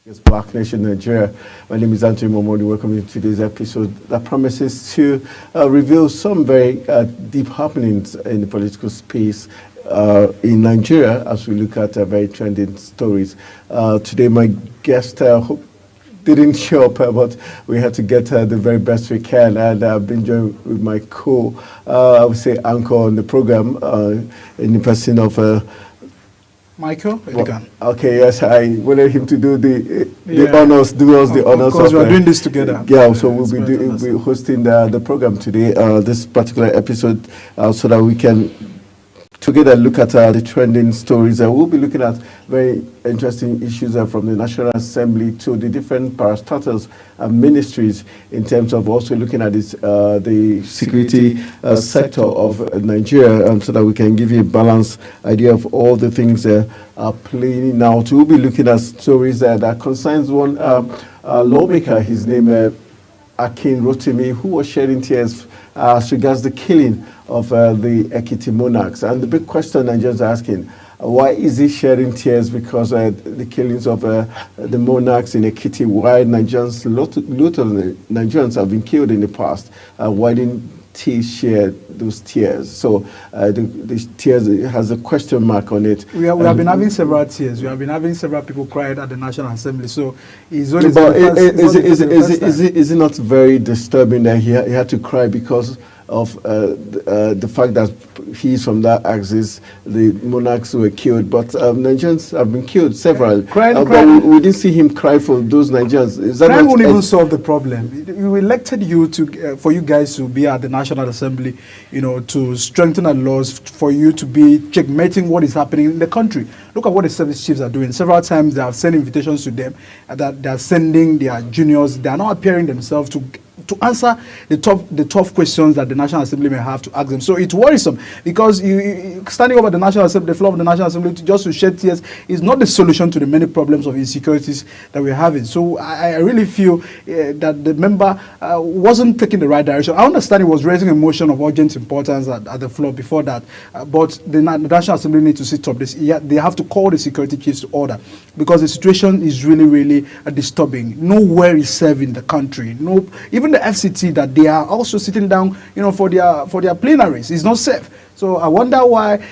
It's Black Nation Nigeria. My name is Anthony Momodi. Welcome to today's episode that promises to reveal some very deep happenings in the political space in Nigeria as we look at very trending stories. Today, my guest didn't show up, but we had to get the very best we can, and I've been joined with my I would say, anchor on the program in the person of Michael Edigan. Okay, yes, I wanted him to do the honors, do us the honors. Because we are doing this together. Yeah, so we'll be hosting the program today, this particular episode, so that we can together look at the trending stories. We'll be looking at very interesting issues from the National Assembly to the different parastatals and ministries in terms of also looking at this, the security sector of Nigeria, and so that we can give you a balanced idea of all the things that are playing out. We'll be looking at stories that concerns one lawmaker, his name Akin Rotimi, who was shedding tears as regards the killing of the Ekiti monarchs. And the big question Nigerians are asking, why is he shedding tears because the killings of the monarchs in Ekiti? Why Nigerians, lot of Nigerians have been killed in the past? Why didn't he share those tears? So the tears has a question mark on it. We have been having several tears. We have been having several people cried at the National Assembly. So it's only is it not very disturbing that he had to cry because of the fact that he's from that axis, the monarchs were killed, but Nigerians have been killed, several. But we didn't see him cry for those Nigerians. Is that crime won't even solve the problem. We elected you to for you guys to be at the National Assembly, to strengthen our laws, for you to be checkmating what is happening in the country. Look at what the service chiefs are doing. Several times they have sent invitations to them, that they are sending their juniors. They are not appearing themselves to answer the tough questions that the National Assembly may have to ask them. So it's worrisome because you standing over the National Assembly, the floor of the National Assembly, just to shed tears is not the solution to the many problems of insecurities that we're having. So I really feel that the member wasn't taking the right direction. I understand he was raising a motion of urgent importance at the floor before that, but the National Assembly needs to sit up this. They have to call the security chiefs to order because the situation is really, really disturbing. Nowhere is safe in the country. No, even the FCT that they are also sitting down, for their plenaries is not safe. So I wonder why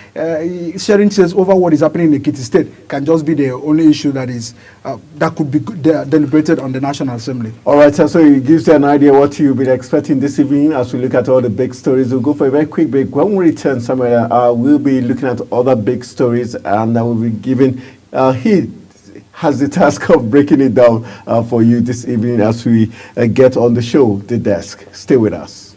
sharing tears over what is happening in Ekiti State can just be the only issue that is that could be deliberated on the National Assembly. All right, so it gives you an idea what you've been expecting this evening as we look at all the big stories. We'll go for a very quick break. When we return, somewhere we'll be looking at other big stories, and I will be giving he has the task of breaking it down for you this evening as we get on the show, The Desk. Stay with us.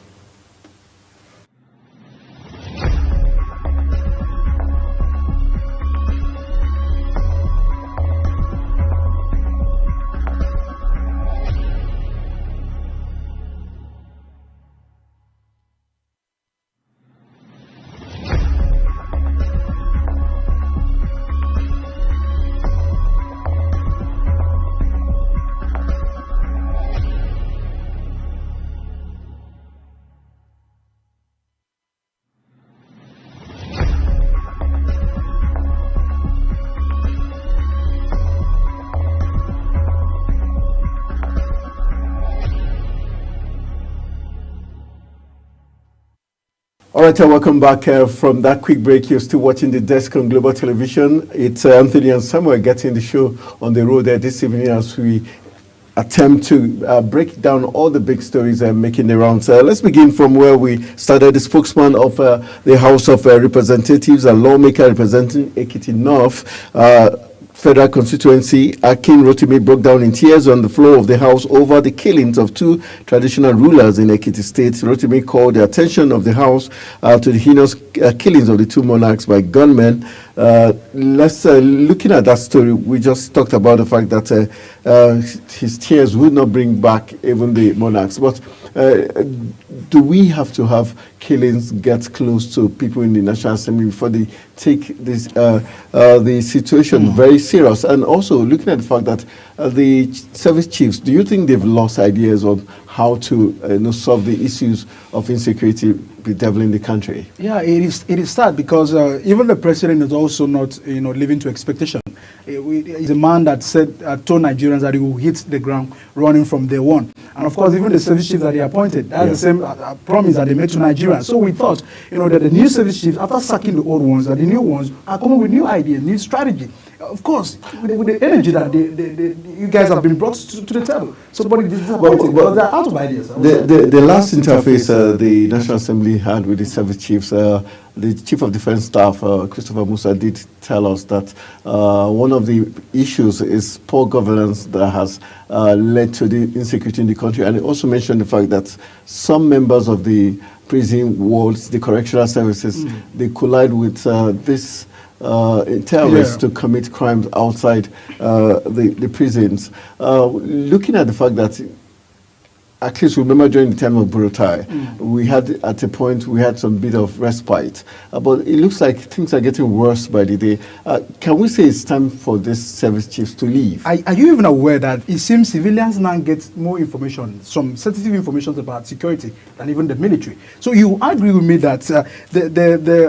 All right, welcome back from that quick break. You're still watching The Desk on Global Television. It's Anthony and Samuel getting the show on the road this evening as we attempt to break down all the big stories making the rounds. Let's begin from where we started. The spokesman of the House of Representatives, a lawmaker representing Ekiti North, Federal constituency, Akin Rotimi broke down in tears on the floor of the House over the killings of two traditional rulers in Ekiti State. Rotimi called the attention of the House to the heinous killings of the two monarchs by gunmen. Looking at that story, we just talked about the fact that his tears would not bring back even the monarchs. But do we have to have killings get close to people in the National Assembly before they take this the situation very serious? And also looking at the fact that the service chiefs, do you think they've lost ideas on how to solve the issues of insecurity bedeviling the country. Yeah, it is sad because even the president is also not, living to expectation. He's a man that told Nigerians that he will hit the ground running from day one. And of course, even the service chiefs that he appointed, that's the same promise that they made to Nigerians. So we thought, that the new service chiefs, after sacking the old ones, that the new ones are coming with new ideas, new strategy. Of course, with the energy that you guys have been brought to the table. So, but they're out of ideas. The last interface the National Assembly had with the service chiefs, the Chief of Defense Staff, Christopher Musa, did tell us that one of the issues is poor governance that has led to the insecurity in the country. And he also mentioned the fact that some members of the prison wards, the correctional services, they collide with this terrorists to commit crimes outside the prisons. Looking at the fact that, at least remember during the time of Burutai, we had at a point we had some bit of respite, but it looks like things are getting worse by the day. Can we say it's time for these service chiefs to leave? Are you even aware that it seems civilians now get more information, some sensitive information about security than even the military? So you agree with me that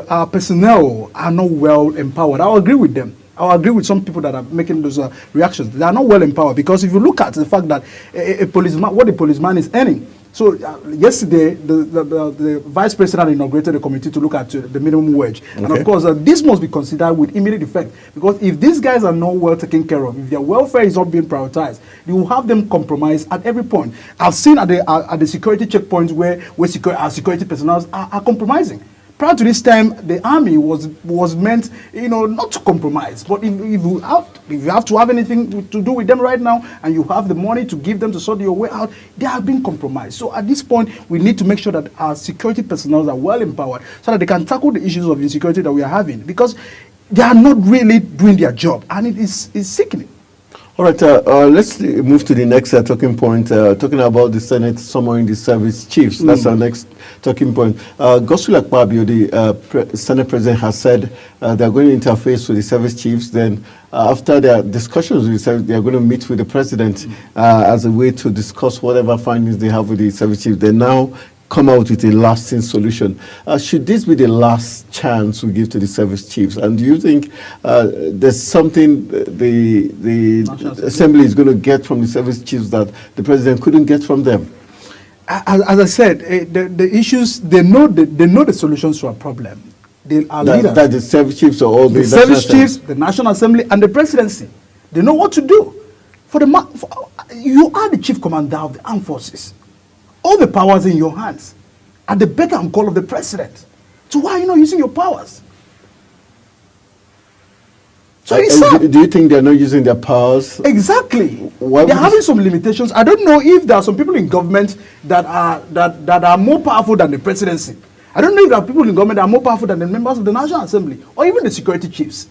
our personnel are not well empowered? I'll agree with them. I agree with some people that are making those reactions. They are not well empowered because if you look at the fact that a policeman, what a policeman is earning. So yesterday, the vice president inaugurated a committee to look at the minimum wage. Okay. And of course, this must be considered with immediate effect because if these guys are not well taken care of, if their welfare is not being prioritized, you will have them compromised at every point. I've seen at the security checkpoints where our security personnel are compromising. Prior to this time, the army was meant, not to compromise. But if you have to have anything to do with them right now, and you have the money to give them to sort your way out, they are being compromised. So at this point, we need to make sure that our security personnel are well empowered, so that they can tackle the issues of insecurity that we are having, because they are not really doing their job, and it's sickening. All right, let's move to the next talking point, talking about the Senate summoning the service chiefs. That's our next talking point. Godswill Akpabio, the Senate president, has said they're going to interface with the service chiefs. Then after their discussions with the service, they're going to meet with the president as a way to discuss whatever findings they have with the service chiefs. They now come out with a lasting solution. Should this be the last chance we give to the service chiefs? And do you think there's something the Assembly is going to get from the service chiefs that the president couldn't get from them? As I said, the issues, they know the solutions to our problem. They are leaders. That the service chiefs or all the service chiefs, the National Assembly, and the presidency. They know what to do. You are the chief commander of the armed forces. All the powers in your hands, at the beck and call of the president. So why are you not using your powers? So do you think they're not using their powers? Exactly. They're having some limitations. I don't know if there are some people in government that are more powerful than the presidency. I don't know if there are people in government that are more powerful than the members of the National Assembly or even the security chiefs.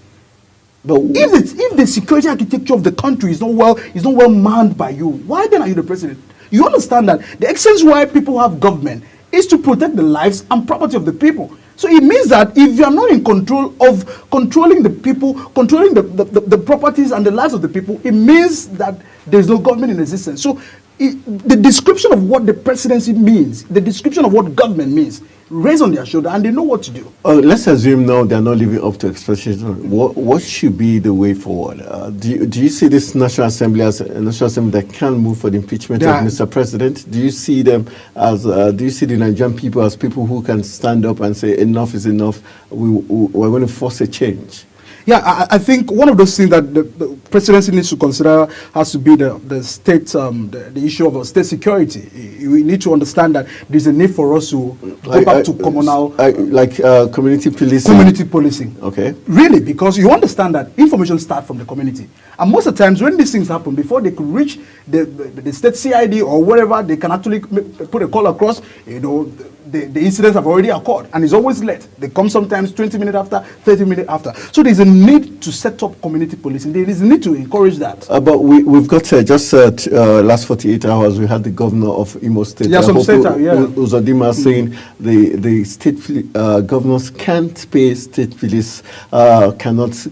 But if the security architecture of the country is not well manned by you, why then are you the president? You understand that the essence why people have government is to protect the lives and property of the people. So it means that if you are not in control of controlling the people, controlling the properties and the lives of the people, it means that there is no government in existence. So the description of what the presidency means, the description of what government means, raise on their shoulder and they know what to do. Let's assume now they're not living up to expectations. What should be the way forward? Do you see this National Assembly as a National Assembly that can move for the impeachment of Mr. President? Do you see them as, do you see the Nigerian people as people who can stand up and say enough is enough, we're going to force a change? Yeah, I think one of those things that the presidency needs to consider has to be the state, the issue of state security. We need to understand that there's a need for us to go back to communal... community policing? Community policing. Okay. Really, because you understand that information starts from the community. And most of the times when these things happen, before they could reach the state CID or whatever, they can actually put a call across, the incidents have already occurred, and it's always late. They come sometimes 20 minutes after, 30 minutes after. So there's a need to set up community policing. There is a need to encourage that. But we've got just last 48 hours, we had the governor of Imo State, Uzodimma, saying the state governors can't pay state police, cannot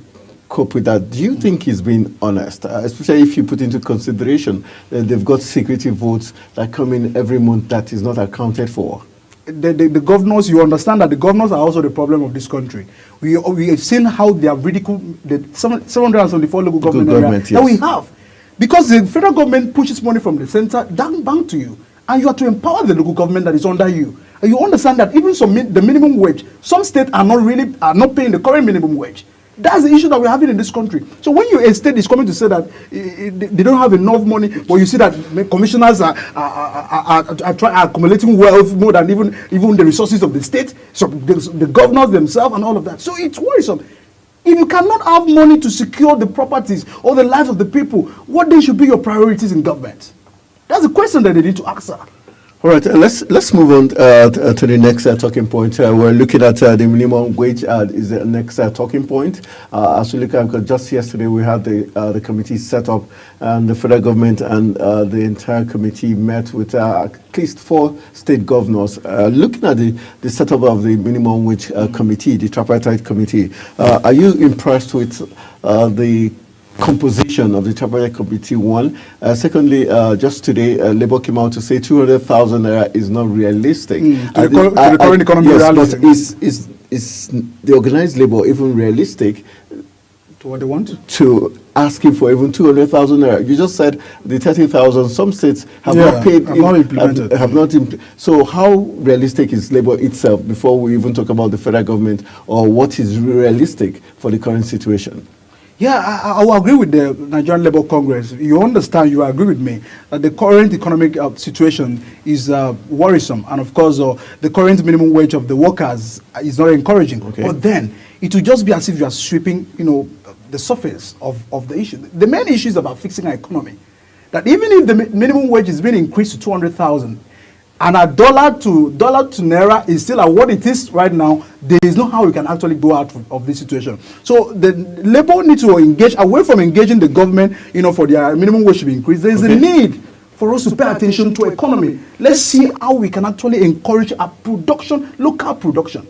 cope with that. Do you think he's being honest, especially if you put into consideration that they've got security votes that come in every month that is not accounted for? the governors, you understand that the governors are also the problem of this country. We have seen how they have ridiculed the 774 local government areas that we have. Because the federal government pushes money from the center down back to you. And you have to empower the local government that is under you. And you understand that even the minimum wage, some states are not paying the current minimum wage. That's the issue that we're having in this country. So when a state is coming to say that they don't have enough money, but you see that commissioners are accumulating wealth more than even the resources of the state, so the governors themselves and all of that. So it's worrisome. If you cannot have money to secure the properties or the lives of the people, what then should be your priorities in government? That's the question that they need to answer. All right, let's move on to the next talking point. We're looking at the minimum wage is the next talking point. As we look at, because just yesterday we had the committee set up, and the federal government and the entire committee met with at least 4 state governors, looking at the setup of the minimum wage committee, the tripartite committee. Are you impressed with the composition of the tripartite committee? One. Secondly, just today, Labour came out to say 200,000 naira is not realistic. To the current economy, yes, realistic. But is the organized Labour even realistic To what they want? to asking for even 200,000 naira? You just said the 30,000. Some states have not paid. Have not implemented. So how realistic is Labour itself before we even talk about the federal government, or what is realistic for the current situation? Yeah, I will agree with the Nigerian Labour Congress. You understand, you agree with me, that the current economic situation is worrisome. And of course, the current minimum wage of the workers is not encouraging. Okay. But then, it will just be as if you are sweeping, the surface of the issue. The main issue is about fixing our economy. That even if the minimum wage is being increased to 200,000, and a dollar to naira is still at what it is right now, there is no how we can actually go out of this situation. So the Labour need to engage, away from engaging the government, for their minimum wage to be increased. There is a need for us to pay attention to economy. Let's see how we can actually encourage our production, local production.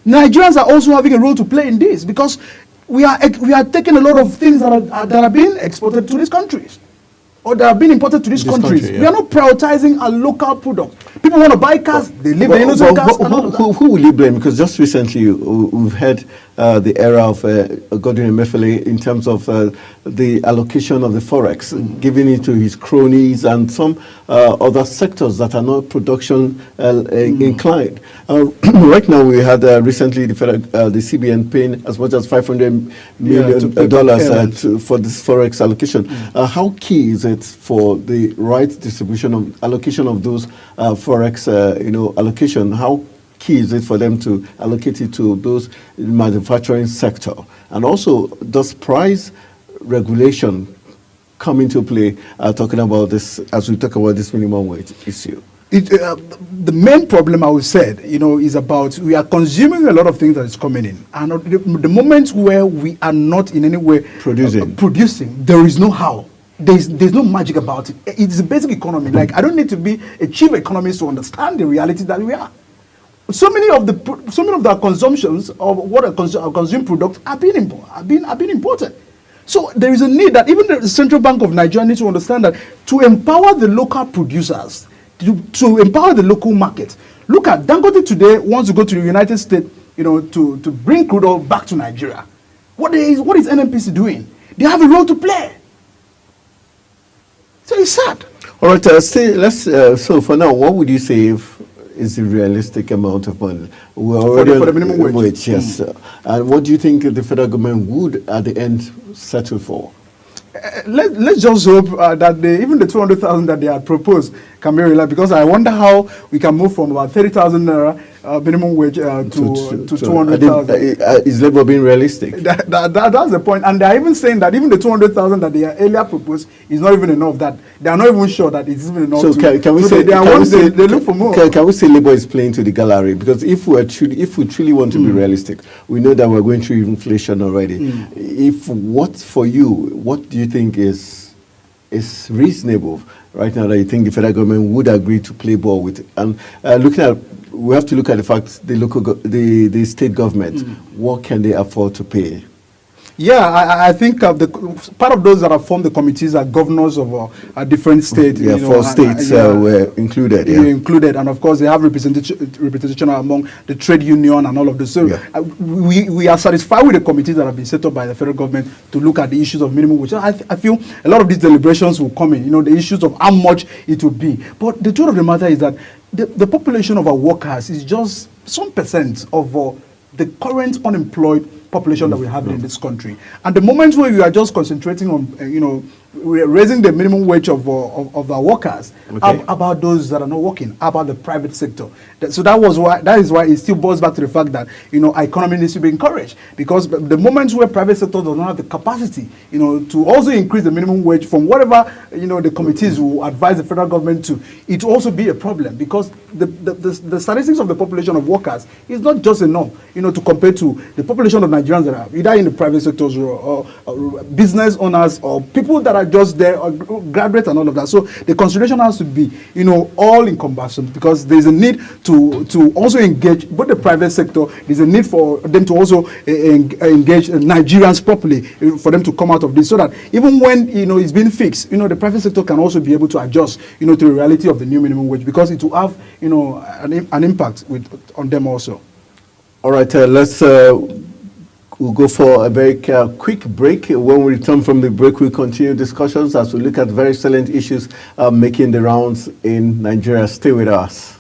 Nigerians are also having a role to play in this, because we are taking a lot of things that are being exported to these countries, or that have been imported to these countries. Yeah. We are not prioritizing a local product. People want to buy cars, they live in innocent cars. Who will you blame? Because just recently we've had the era of Godwin Emefiele in terms of the allocation of the forex, giving it to his cronies and some other sectors that are not production inclined. Right now, we had recently the CBN paying as much as $500 million for this forex allocation. How key is it for the right distribution of allocation of those forex allocation? How key is it for them to allocate it to those manufacturing sector? And also, does price regulation come into play, talking about this, as we talk about this minimum wage issue? The main problem, I would say, is about we are consuming a lot of things that is coming in, and the moment where we are not in any way producing, there is no how. There's no magic about it. It's a basic economy. Like, I don't need to be a chief economist to understand the reality that we are. So many of the consumptions of what are consumed products are being imported. So there is a need that even the Central Bank of Nigeria needs to understand that to empower the local producers, to empower the local market. Look at Dangote today wants to go to the United States, to bring crude oil back to Nigeria. What is NNPC doing? They have a role to play. So it's sad. All right, so for now, what would you say is the realistic amount of money? We're already for the minimum wage. Yes. And what do you think the federal government would, at the end, settle for? Let's just hope that even the 200,000 that they had proposed can be realized, because I wonder how we can move from about 30,000 naira minimum wage to 200,000. Is Labour being realistic? That's the point. And they're even saying that even the 200,000 that they earlier proposed is not even enough. That they are not even sure that it's even enough. So can we say they look for more? Can we say Labour is playing to the gallery? Because if we truly want to be realistic, we know that we're going through inflation already. What do you think is reasonable right now that you think the federal government would agree to play ball with? And we have to look at the fact the state government, what can they afford to pay? Yeah, I think the part of those that have formed the committees are governors of different states. Yeah, you know, four states were included. Yeah, included, and of course they have representation among the trade union and all of this. So Yeah. We are satisfied with the committees that have been set up by the federal government to look at the issues of minimum wage. I feel a lot of these deliberations will come in. You know, the issues of how much it will be. But the truth of the matter is that the population of our workers is just some percent of the current unemployed population that we have in this country. And the moment where we are just concentrating on, you know, raising the minimum wage of our workers, about those that are not working, about the private sector. So that is why it still boils back to the fact that, you know, our economy needs to be encouraged, because the moment where private sector does not have the capacity, you know, to also increase the minimum wage from whatever, you know, the committees will advise the federal government to, it will also be a problem, because the statistics of the population of workers is not just enough, you know, to compare to the population of Nigerians that are either in the private sectors or business owners or people that are just there, or graduates and all of that. So the consideration has to be, you know, all encompassing, because there's a need to also engage both the private sector. There's a need for them to also engage Nigerians properly, for them to come out of this, so that even when, you know, it's been fixed, you know, the private sector can also be able to adjust, you know, to the reality of the new minimum wage, because it will have, you know, an impact on them also. All right, we'll go for a very quick break. When we return from the break, we'll continue discussions as we look at very salient issues making the rounds in Nigeria. Stay with us.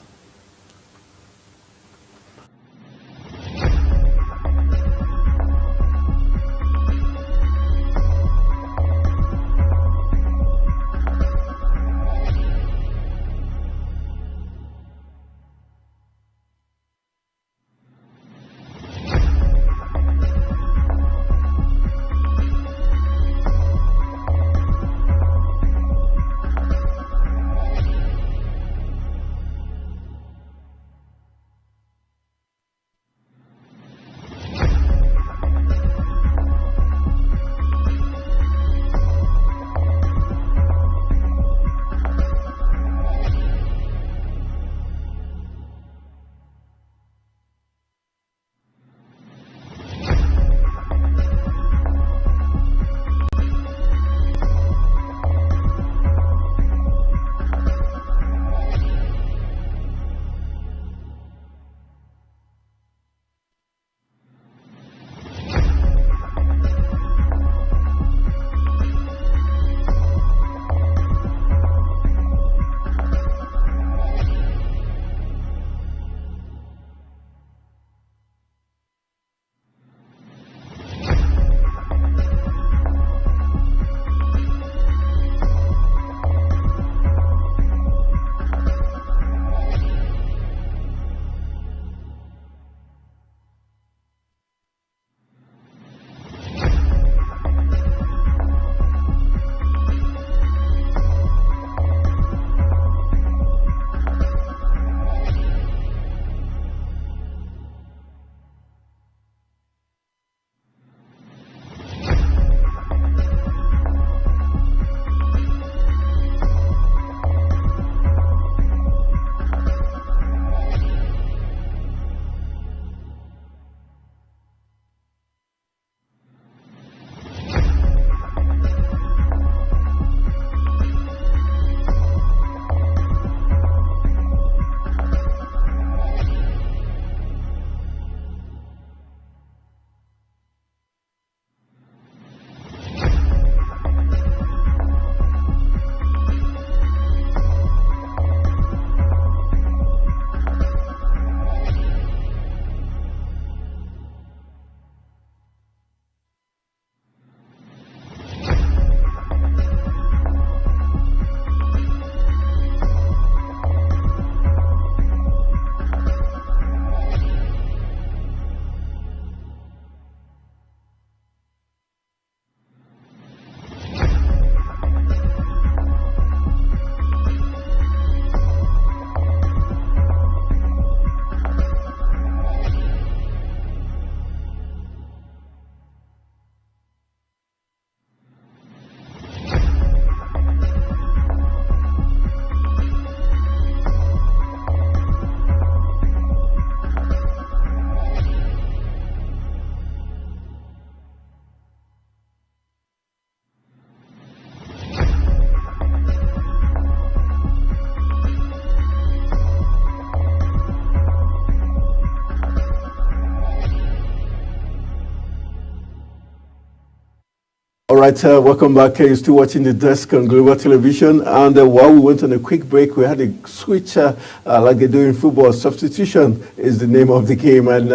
All right, welcome back. You're still watching The Desk on Global Television. And while we went on a quick break, we had a switch, like they do in football. Substitution is the name of the game. And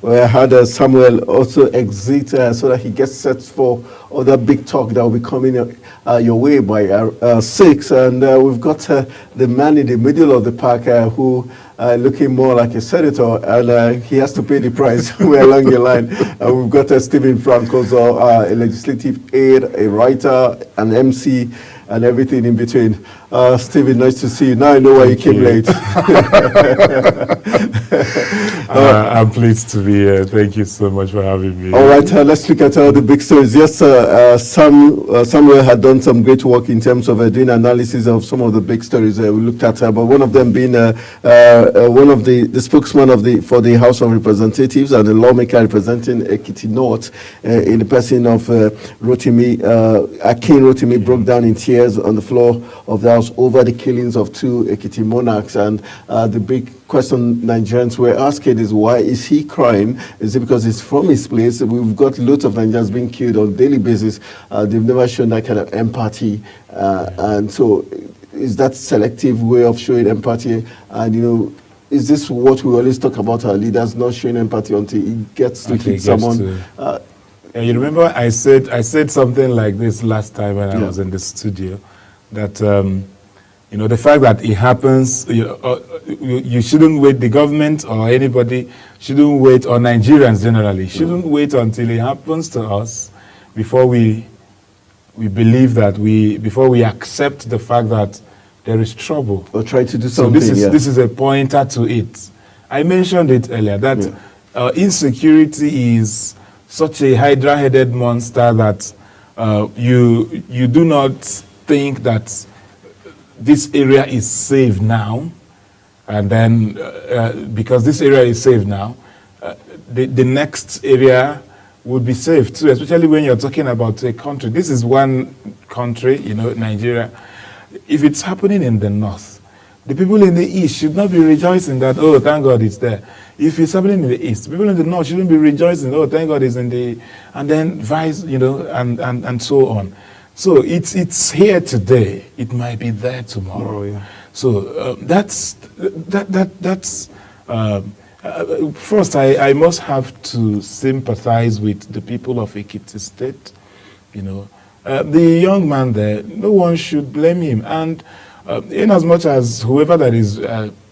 we had Samuel also exit so that he gets set for other big talk that will be coming your way by 6. And we've got the man in the middle of the pack who looking more like a senator, and he has to pay the price somewhere along the line. We've got Stephen Francozo, a legislative aide, a writer, an MC, and everything in between. Stephen, nice to see you. Now I know why you came late. I'm pleased to be here. Thank you so much for having me. All right, let's look at the big stories. Yes, Samuel had done some great work in terms of doing analysis of some of the big stories we looked at, but one of them being one of the spokesman for the House of Representatives and the lawmaker representing Ekiti North in the person of Rotimi, Akin Rotimi, broke down in tears on the floor of the House over the killings of 2 Ekiti monarchs. And the big question Nigerians were asking is, why is he crying? Is it because he's from his place? We've got loads of Nigerians being killed on a daily basis. They've never shown that kind of empathy. And so is that selective way of showing empathy? And, you know, is this what we always talk about, our leaders not showing empathy until he gets to hit someone? You remember I said something like this last time when I was in the studio, that you know, the fact that it happens, you shouldn't wait. The government or anybody shouldn't wait, or Nigerians generally shouldn't wait until it happens to us before we believe that before we accept the fact that there is trouble, or try to do something. So this is a pointer to it. I mentioned it earlier that insecurity is such a hydra-headed monster that you do not think that this area is safe now, and then because this area is safe now, the next area would be safe too, especially when you're talking about a country. This is one country, you know, Nigeria. If it's happening in the north, the people in the east should not be rejoicing that, oh, thank God it's there. If it's happening in the east, people in the north shouldn't be rejoicing, oh, thank God it's in the, and then vice, you know, and so on. So it's here today. It might be there tomorrow. So first, I must have to sympathize with the people of Ekiti State. You know, the young man there, no one should blame him. And in as much as whoever that is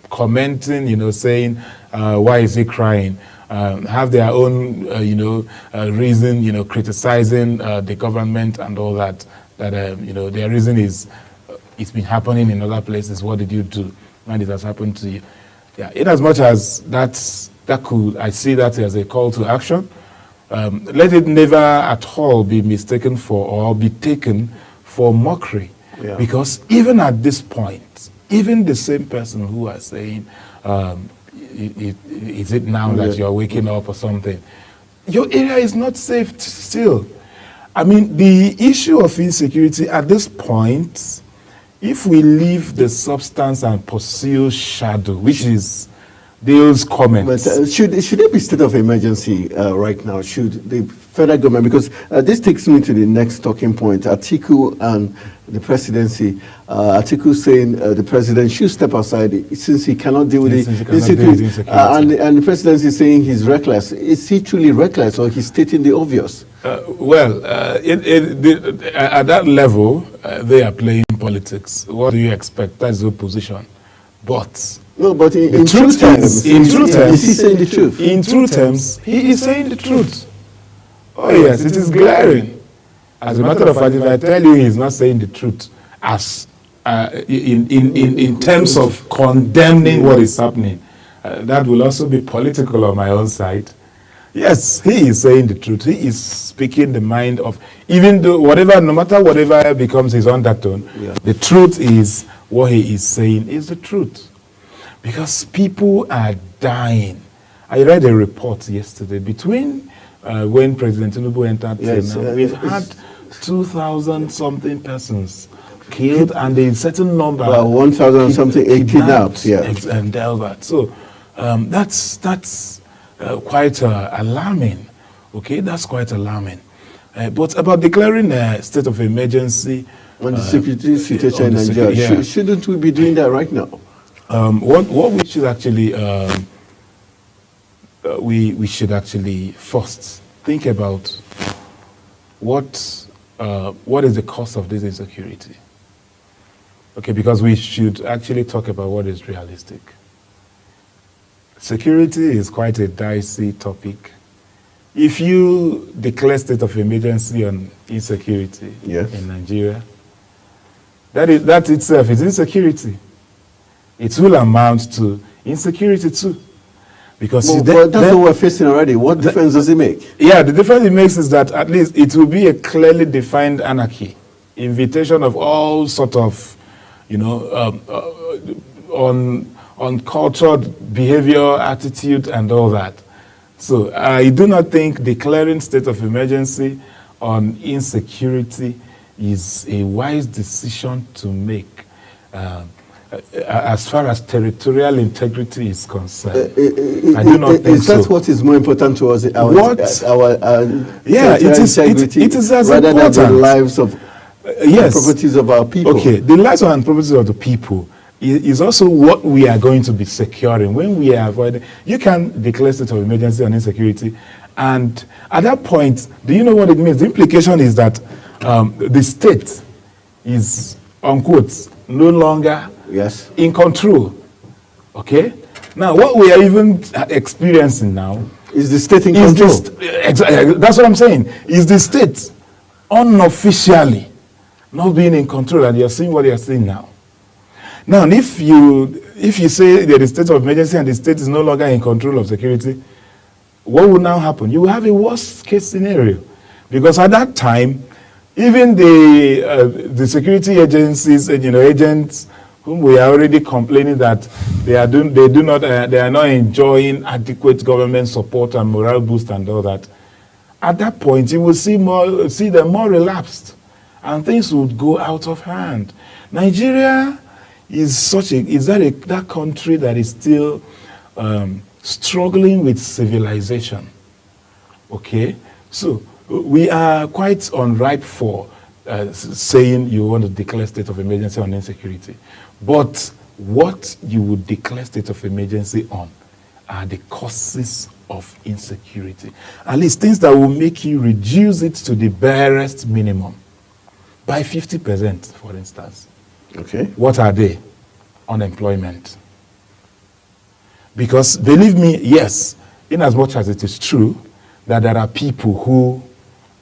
commenting, you know, saying, why is he crying? Have their own, reason, you know, criticizing the government and all that. That you know, their reason is it's been happening in other places. What did you do when it has happened to you? Yeah, in as much as I see that as a call to action. Let it never at all be mistaken for or be taken for mockery, because even at this point, even the same person who are saying, is it now that you're waking up or something? Your area is not safe still. I mean, the issue of insecurity at this point, if we leave the substance and pursue shadow, which is those comments. But should there be state of emergency right now? Should the federal government, because this takes me to the next talking point, Atiku and the presidency. Atiku saying the president should step aside since he cannot deal with the insecurity. And the presidency saying he's reckless. Is he truly reckless, or he's stating the obvious? At that level, they are playing politics. What do you expect? That's the position. But no, but in true terms, is he saying the truth? In true terms, he is saying the truth. Oh yes, it is glaring. As a matter of fact, if I tell you he's not saying the truth, as in terms of condemning what is happening, that will also be political on my own side. Yes, he is saying the truth. He is speaking the mind of, even though no matter whatever becomes his undertone, the truth is what he is saying is the truth. Because people are dying. I read a report yesterday between when President Tinubu entered Kenya, we've had 2,000 something persons killed and a certain number, 1,000 something kidnapped, and all that. So that's quite alarming. Okay, that's quite alarming. But about declaring a state of emergency On the security situation on in the Nigeria, yeah. shouldn't we be doing that right now? What we should actually we should actually first think about what is the cause of this insecurity. Okay, because we should actually talk about what is realistic. Security is quite a dicey topic. If you declare state of emergency on insecurity Yes. in Nigeria, that itself is insecurity. It will amount to insecurity too. Because But that's what we're facing already. What difference does it make? yeah, the difference it makes is that at least it will be a clearly defined anarchy, invitation of all sort of, uncultured behavior, attitude, and all that. So I do not think declaring state of emergency on insecurity is a wise decision to make. As far as territorial integrity is concerned, I do not think is that so. what is more important to us? Our Yeah, it is as rather than the important. lives of Yes. and properties of our people. Okay, the lives and properties of the people is also what we are going to be securing when we are avoiding. You can declare state of emergency on insecurity, and at that point, do you know what it means? The implication is that the state is, unquote, no longer Yes. in control. Okay? Now, what we are even experiencing now Is the state in is control? that's what I'm saying. Is the state unofficially not being in control, and you're seeing what you're seeing now. Now, if you say there is state of emergency and the state is no longer in control of security, what will now happen? You will have a worst case scenario, because at that time, even the security agencies, agents whom we are already complaining that they are not enjoying adequate government support and morale boost and all that. At that point, you will see them more relapsed, and things would go out of hand. Nigeria is that country that is still struggling with civilization. Okay, so we are quite unripe for saying you want to declare state of emergency on insecurity. But what you would declare state of emergency on are the causes of insecurity. At least things that will make you reduce it to the barest minimum. By 50%, for instance. Okay. What are they? Unemployment. Because believe me, yes, in as much as it is true that there are people who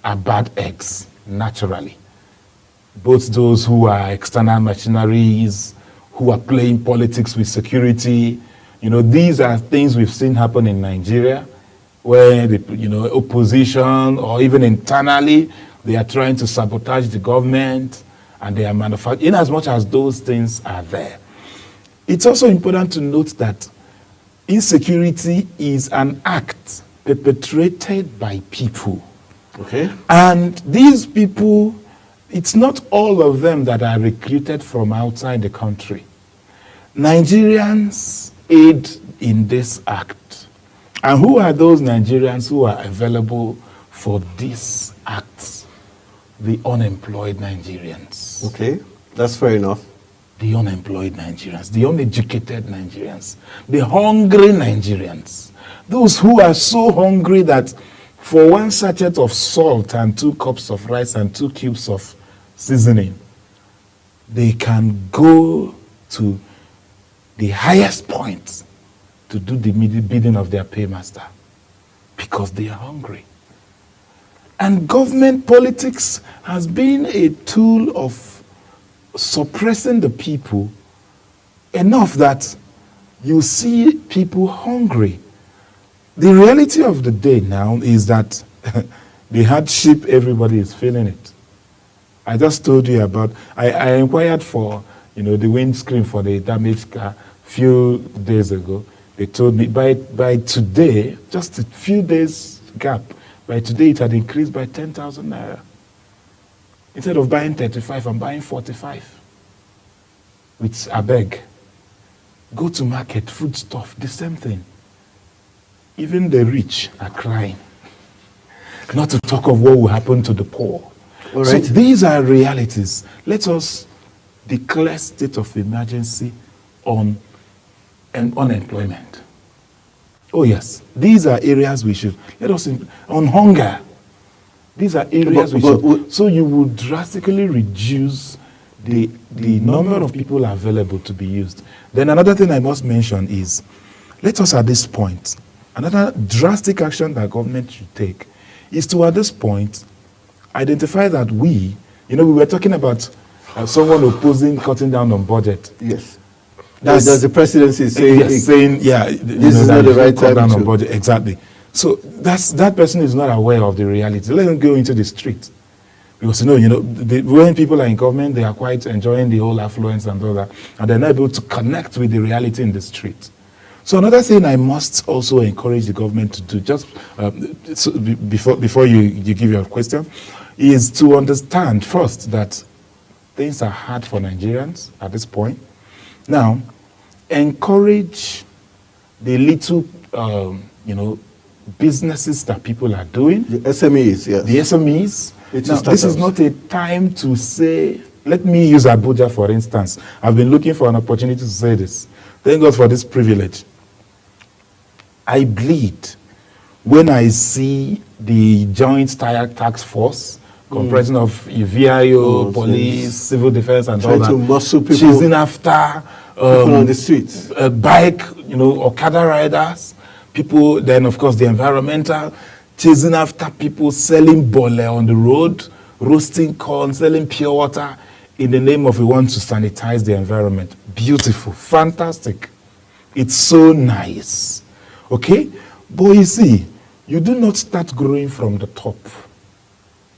are bad eggs naturally, both those who are external mercenaries, who are playing politics with security, these are things we've seen happen in Nigeria, where the opposition or even internally they are trying to sabotage the government, and they are manufacturing. In as much as those things are there, it's also important to note that insecurity is an act perpetrated by people. Okay. And these people, it's not all of them that are recruited from outside the country. Nigerians aid in this act. And who are those Nigerians who are available for this act? The unemployed Nigerians. Okay. That's fair enough. The unemployed Nigerians, the uneducated Nigerians, the hungry Nigerians, those who are so hungry that for one sachet of salt and 2 cups of rice and 2 cubes of seasoning, they can go to the highest point to do the bidding of their paymaster because they are hungry. And government politics has been a tool of suppressing the people enough that you see people hungry. The reality of the day now is that the hardship, everybody is feeling it. I just told you about, I inquired for, the windscreen for the damaged car a few days ago. They told me by today, just a few days gap, by today it had increased by 10,000 naira. Instead of buying 35, I'm buying 45. With abeg. Go to market, food stuff, the same thing. Even the rich are crying. not to talk of what will happen to the poor. All So right. these are realities. Let us declare state of emergency on unemployment. Oh yes, these are areas we should, on hunger. These are areas so you would drastically reduce the number of people available to be used. Then another thing I must mention is, let us at this point, another drastic action that government should take is to at this point identify that we were talking about someone opposing cutting down on budget. Yes. That's the presidency saying, this is not the right time down on to. budget. Exactly. So that person is not aware of the reality. Let them go into the street. Because when people are in government, they are quite enjoying the whole affluence and all that, and they're not able to connect with the reality in the street. So another thing I must also encourage the government to do, just before you give your question, is to understand first that things are hard for Nigerians at this point. Now, encourage the little, businesses that people are doing. The SMEs, yes. The SMEs. Little Now, this is not a time to say, let me use Abuja for instance. I've been looking for an opportunity to say this. Thank God for this privilege. I bleed when I see the Joint Task Force comprising of VIO, police, yes. civil defense, and all Trying that, to muscle people, chasing after people on the streets. bike, Okada riders, people, then of course the environmental, chasing after people selling bole on the road, roasting corn, selling pure water in the name of we want to sanitize the environment. Beautiful, fantastic. It's so nice. Okay? But you see, you do not start growing from the top.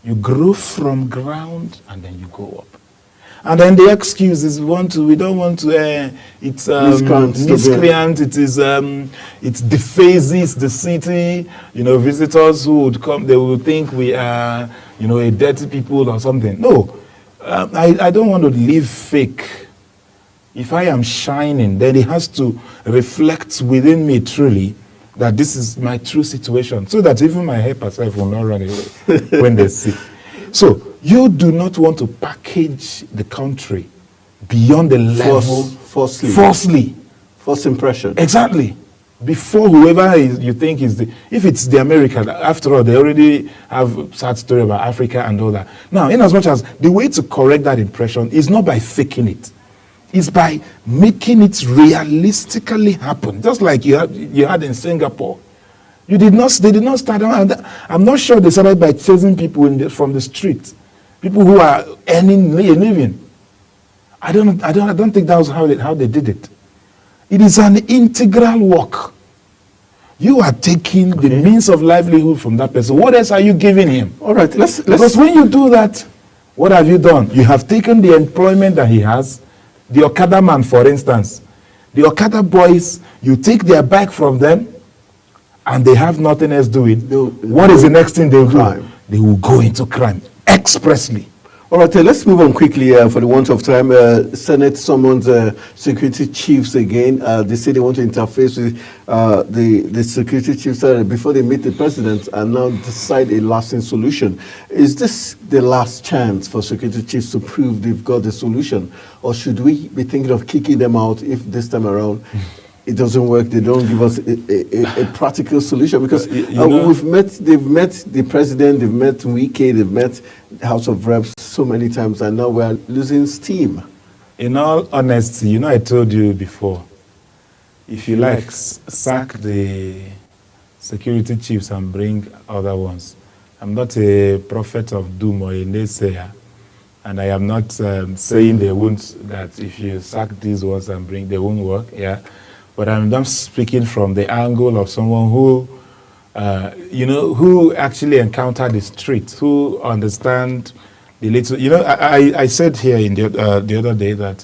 You grow from ground and then you go up. And then the excuse is we don't want to, it's miscreant, it defaces the city, visitors who would come, they will think we are, a dirty people or something. No, I don't want to live fake. If I am shining, then it has to reflect within me truly that this is my true situation, so that even my helper self will not run away when they see. So, you do not want to package the country beyond the level. Falsely. False impression. Exactly. Before whoever you think is if it's the American, after all, they already have sad story about Africa and all that. Now, in as much as the way to correct that impression is not by faking it, it's by making it realistically happen. Just like you had in Singapore. They did not start out. I'm not sure they started by chasing people from the street, people who are earning a living. I don't think that was how they did it. It is an integral work. You are taking the means of livelihood from that person. What else are you giving him? All right, Because when you do that, what have you done? You have taken the employment that he has. The Okada man, for instance, the Okada boys, you take their bike from them, and they have nothing else doing. What is the next thing they will do? They will go into crime expressly. All right, let's move on quickly for the want of time. Senate summons security chiefs again. They say they want to interface with the security chiefs before they meet the president and now decide a lasting solution. Is this the last chance for security chiefs to prove they've got the solution? Or should we be thinking of kicking them out if this time around it doesn't work, they don't give us a practical solution? Because they've met the president, they've met Wike, they've met the House of Reps so many times, and now we're losing steam. In all honesty, I told you before, if you like, sack the security chiefs and bring other ones. I'm not a prophet of doom or a naysayer, and I am not saying that if you sack these ones and bring, they won't work, yeah. But I'm not speaking from the angle of someone who, who actually encountered the street, who understand the little. I said here in the other day that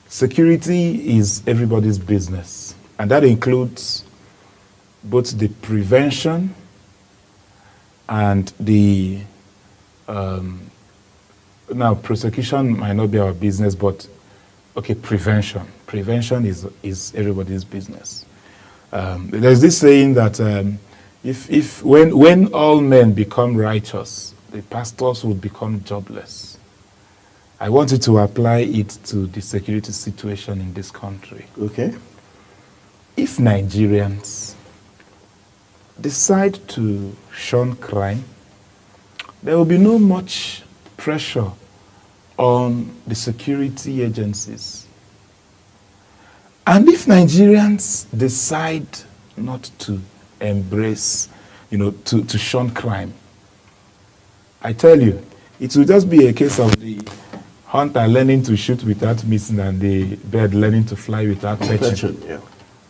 security is everybody's business, and that includes both the prevention and the now prosecution might not be our business, but okay, prevention. Prevention is everybody's business. There's this saying that when all men become righteous, the pastors will become jobless. I want you to apply it to the security situation in this country. Okay. If Nigerians decide to shun crime, there will be no much pressure on the security agencies. And if Nigerians decide not to embrace, to shun crime, I tell you, it will just be a case of the hunter learning to shoot without missing and the bird learning to fly without perching. Yeah.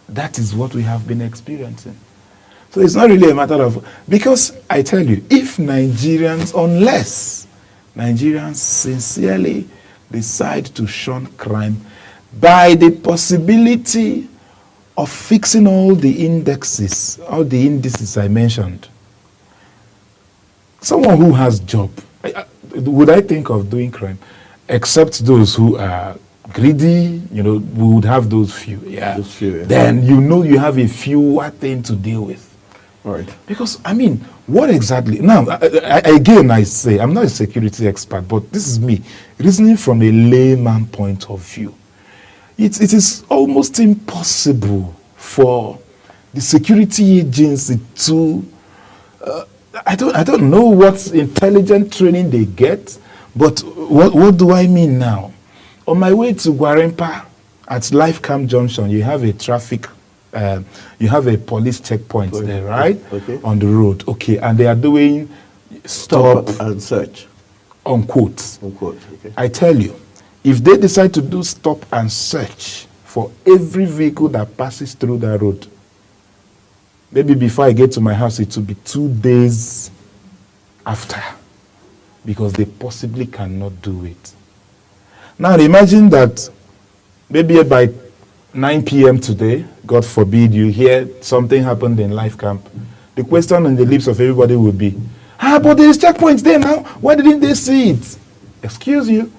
That is what we have been experiencing. So it's not really a matter of, because I tell you, if Nigerians, unless Nigerians sincerely decide to shun crime by the possibility of fixing all the indices I mentioned, someone who has job, would I think of doing crime? Except those who are greedy, we would have those few. Yeah. Those few, yeah. Then you have a fewer thing to deal with. Right. Because, what exactly? Now, I say, I'm not a security expert, but this is me, reasoning from a layman point of view. It is almost impossible for the security agency to, I don't know what intelligent training they get, but what do I mean now? On my way to Gwarimpa at Life Camp Junction, you have a police checkpoint there, right? Okay. On the road. Okay, and they are doing stop and search. Unquote. Unquote. Okay. I tell you, if they decide to do stop and search for every vehicle that passes through that road, maybe before I get to my house, it will be 2 days after, because they possibly cannot do it. Now imagine that maybe by 9 p.m. today, God forbid, you hear something happened in Life Camp. The question on the lips of everybody would be, but there is checkpoints there now. Why didn't they see it? Excuse you.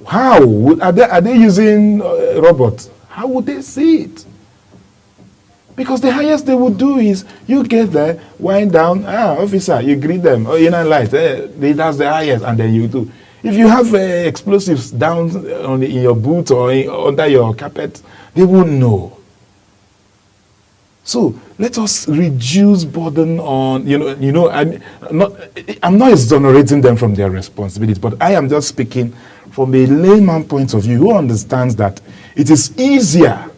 How? Are they using robots? How would they see it? Because the highest they would do is, you get there, wind down, officer, you greet them, light, that's the highest, and then you do. If you have explosives down in your boot or under your carpet, they won't know. So let us reduce burden on, I'm not exonerating them from their responsibilities, but I am just speaking from a layman point of view who understands that it is easier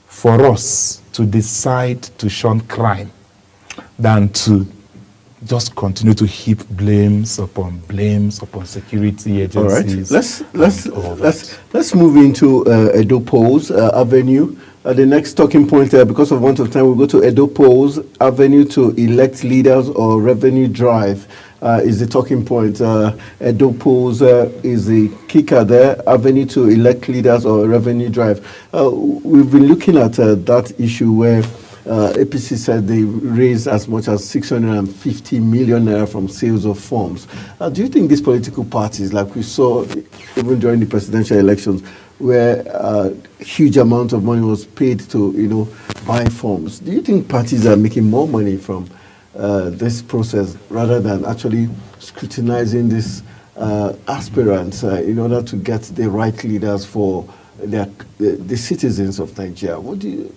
for us to decide to shun crime than to just continue to heap blames upon security agencies. All right. Let's move into Edo Polls Avenue. The next talking point, because of want of time, we'll go to Edo Polls Avenue to elect leaders or revenue drive. Is the talking point. Edo Polls is the kicker there. Avenue to elect leaders or revenue drive. We've been looking at that issue where APC said they raised as much as 650 million naira from sales of forms. Do you think these political parties, like we saw even during the presidential elections, where a huge amount of money was paid to, buy forms, do you think parties are making more money from this process rather than actually scrutinizing these aspirants in order to get the right leaders for the citizens of Nigeria? What do you...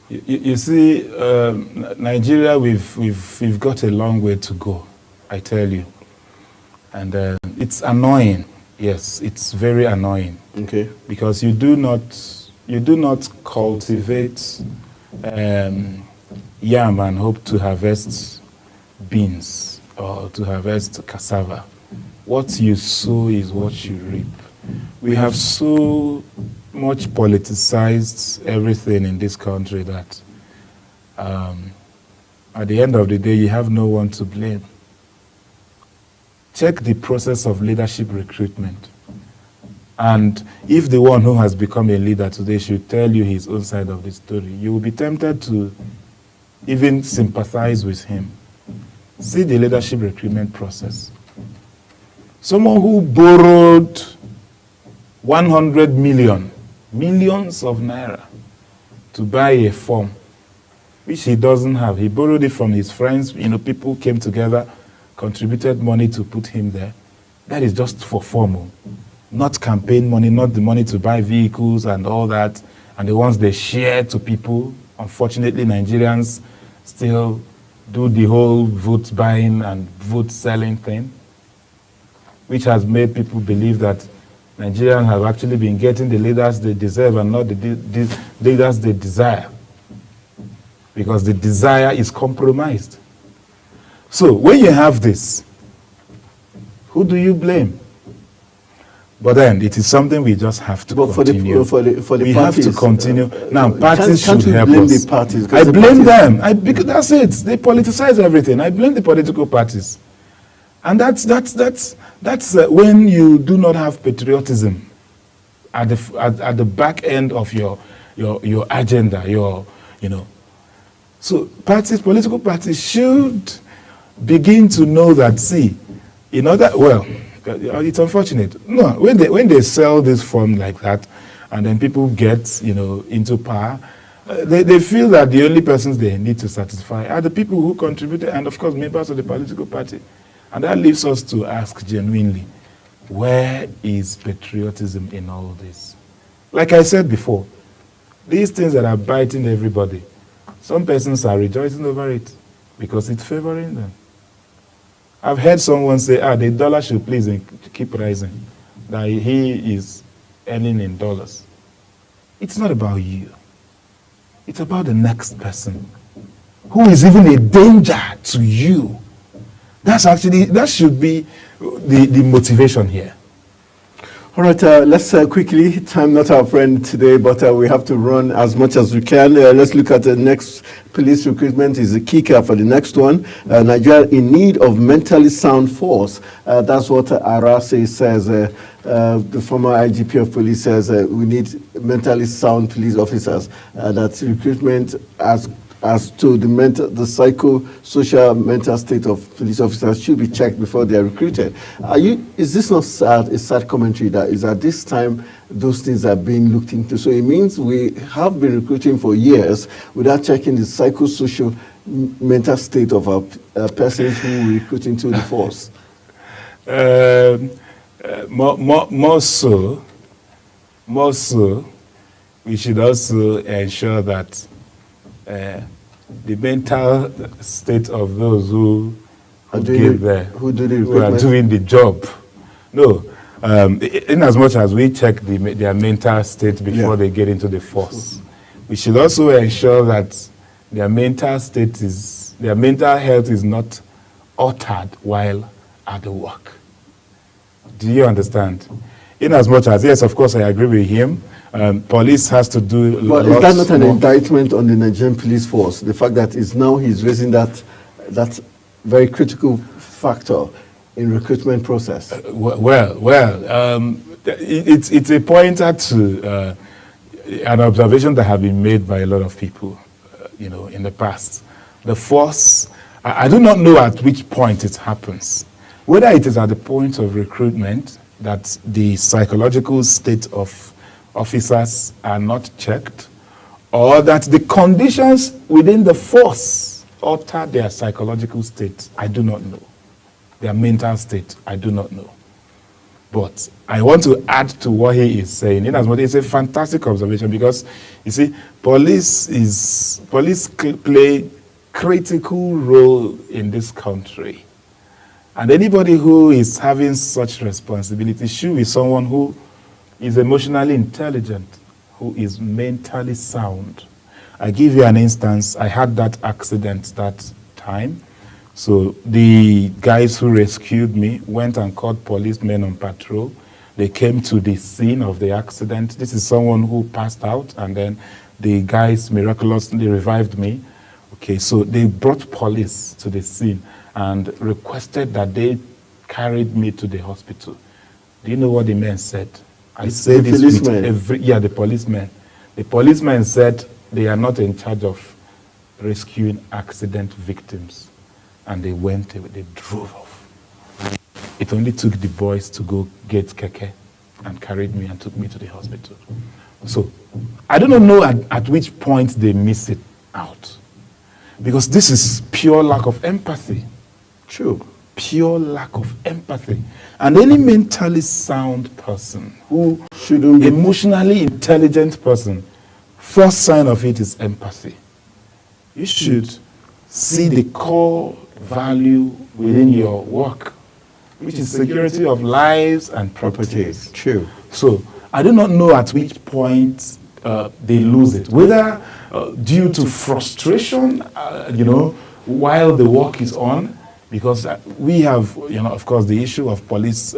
You see, Nigeria, we've got a long way to go, I tell you. And it's annoying. Yes, it's very annoying. Okay. Because you do not cultivate yam and hope to harvest beans or to harvest cassava. What you sow is what you reap. We have so much politicized everything in this country that at the end of the day, you have no one to blame. Check the process of leadership recruitment. And if the one who has become a leader today should tell you his own side of the story, you will be tempted to even sympathize with him. See the leadership recruitment process. Someone who borrowed 100 millions of naira to buy a form which he doesn't have. He borrowed it from his friends. People came together, contributed money to put him there. That is just for formal, not campaign money, not the money to buy vehicles and all that, and the ones they share to people. Unfortunately, Nigerians still do the whole vote buying and vote selling thing, which has made people believe that Nigerians have actually been getting the leaders they deserve and not the leaders they desire, because the desire is compromised. So when you have this, who do you blame? But then it is something we just have to continue. For the we parties, have to continue. Now, parties can't should we help blame us. the parties? I blame them. Because that's it. They politicize everything. I blame the political parties. And that's when you do not have patriotism at the back end of your agenda. So political parties should begin to know that. See, it's unfortunate. No, when they sell this form like that, and then people get into power, they feel that the only persons they need to satisfy are the people who contributed, and of course members of the political party. And that leaves us to ask genuinely, where is patriotism in all this? Like I said before, these things that are biting everybody, some persons are rejoicing over it because it's favoring them. I've heard someone say, the dollar should please keep rising, that he is earning in dollars. It's not about you. It's about the next person who is even a danger to you. That should be the motivation here. All right, let's quickly, time not our friend today, but we have to run as much as we can. Let's look at the next police recruitment is the kicker for the next one. Nigeria in need of mentally sound force. That's what Arase says. The former IGP of police says we need mentally sound police officers. That recruitment as to the psychosocial mental state of police officers should be checked before they are recruited. Is this not sad? A sad commentary that is at this time those things are being looked into. So it means we have been recruiting for years without checking the psychosocial mental state of our persons who we recruit into the force. More so, we should also ensure that the mental state of those who are doing the job. No, in as much as we check their mental state before they get into the force, we should also ensure that their mental health is not altered while at the work. Do you understand? In as much as, yes, of course, I agree with him. Police has to do. But is that not an indictment on the Nigerian police force? The fact that he's raising that very critical factor in recruitment process. It's a pointer to an observation that have been made by a lot of people, in the past. The force. I do not know at which point it happens. Whether it is at the point of recruitment that the psychological state of officers are not checked, or that the conditions within the force alter their psychological state, I do not know. Their mental state, I do not know. But I want to add to what he is saying. It's a fantastic observation because, you see, police play critical role in this country. And anybody who is having such responsibility should be someone who is emotionally intelligent, who is mentally sound. I give you an instance. I had that accident that time. So the guys who rescued me went and called policemen on patrol. They came to the scene of the accident. This is someone who passed out, and then the guys miraculously revived me. Okay, so they brought police to the scene and requested that they carried me to the hospital. Do you know what the men said? I say this with the policemen. The policemen said they are not in charge of rescuing accident victims. And they went, they drove off. It only took the boys to go get keke and carried me and took me to the hospital. So I do not know at which point they miss it out. Because this is pure lack of empathy. True. Pure lack of empathy. And any mentally sound person who Shouldn't be. emotionally intelligent person, first sign of it is empathy. You should see the core value within your work, which is security of lives and properties. True. So I do not know at which point they lose it, whether due to frustration, while the work is on, because we have, of course, the issue of police,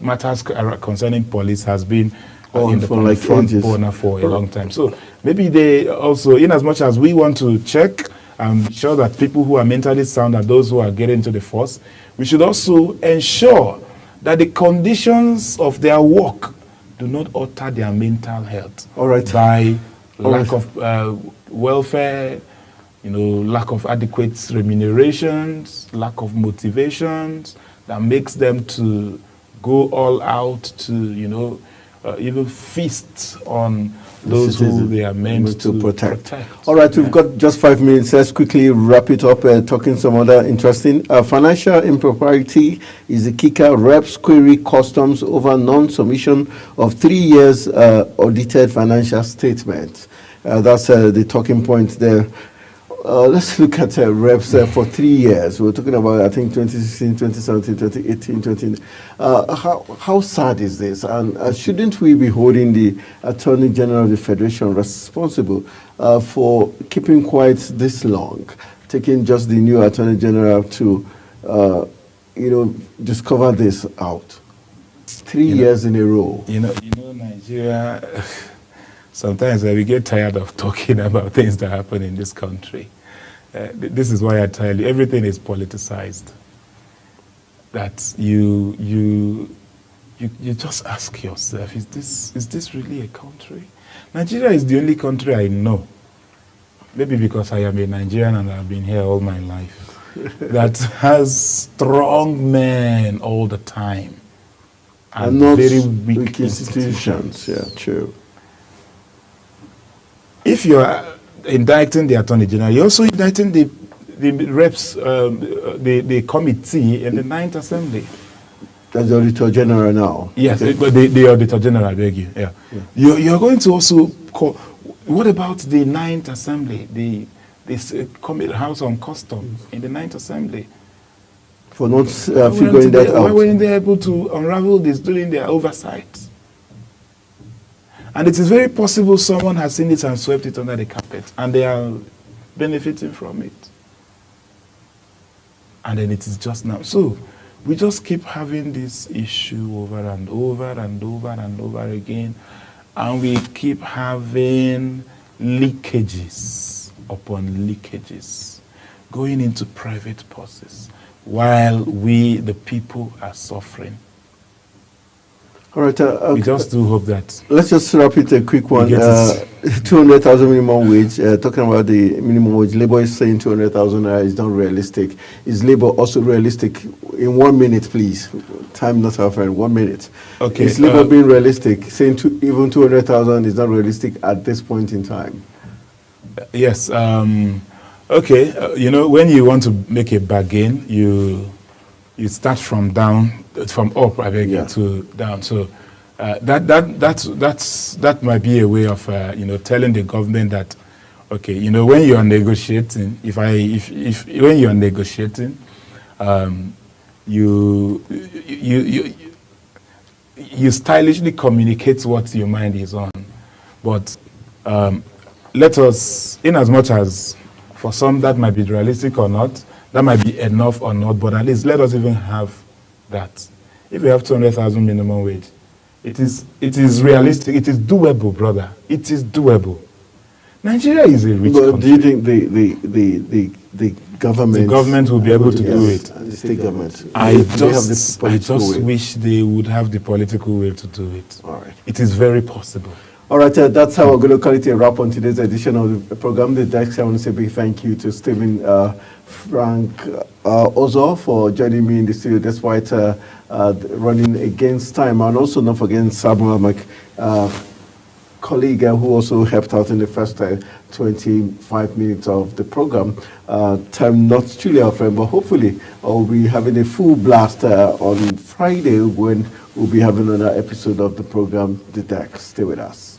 matters concerning police has been in the front burner for a long time. So maybe they also, in as much as we want to check and ensure that people who are mentally sound are those who are getting into the force, we should also ensure that the conditions of their work do not alter their mental health. All right. By lack of welfare, lack of adequate remunerations, lack of motivations that makes them to go all out to, even feast on those who they are meant to protect. All right, we've got just 5 minutes. Let's quickly wrap it up, talking some other interesting. Financial impropriety is the kicker. Reps query customs over non-submission of 3 years audited financial statements. That's the talking point there. Let's look at reps for 3 years. We're talking about, I think, 2016, 2017, 2018, 20. How sad is this? And shouldn't we be holding the Attorney General of the Federation responsible for keeping quiet this long, taking just the new Attorney General to, discover this out? 3 years in a row. Nigeria. Sometimes we get tired of talking about things that happen in this country. This is why I tell you, everything is politicized. That you just ask yourself, is this really a country? Nigeria is the only country I know, maybe because I am a Nigerian and I've been here all my life, that has strong men all the time and not very weak institutions. Yeah, true. If you are indicting the Attorney General, you're also indicting the reps, the committee in the Ninth Assembly. That's the Auditor General now. Yes, but the Auditor General, I beg you. Yeah. You're going to also call. What about the Ninth Assembly, the House on Customs in the Ninth Assembly? For not figuring that out. Why weren't they able to unravel this during their oversight? And it is very possible someone has seen it and swept it under the carpet, and they are benefiting from it. And then it is just now. So we just keep having this issue over and over and over and over again, and we keep having leakages upon leakages going into private purses while we, the people, are suffering. All right. We just do hope that. Let's just wrap it a quick one. 200,000 minimum wage. Talking about the minimum wage, Labour is saying 200,000 is not realistic. Is Labour also realistic? In 1 minute, please. Time not our friend. 1 minute. Okay. Is Labour being realistic? Saying even 200,000 is not realistic at this point in time. Yes. Okay. When you want to make a bargain, you start from up, I beg you, to down. So that might be a way of telling the government that, okay, when you are negotiating, when you are negotiating, you stylishly communicate what your mind is on, but let us, in as much as for some that might be realistic or not, that might be enough or not, but at least let us even have that. If we have 200,000 minimum wage, it is realistic. It is doable, brother. It is doable. Nigeria is a rich country. Do you think the government will be able to do it? The state government. I just wish they would have the political will to do it. All right. It is very possible. All right, that's how we're going to call it a wrap on today's edition of the program. The Desk. I want to say a big thank you to Stephen Frank Ozo for joining me in the studio despite running against time, and also not forgetting Samuel colleague who also helped out in the first 25 minutes of the program. Time not truly our friend, but hopefully we'll be having a full blast on Friday when we'll be having another episode of the program, The Deck. Stay with us.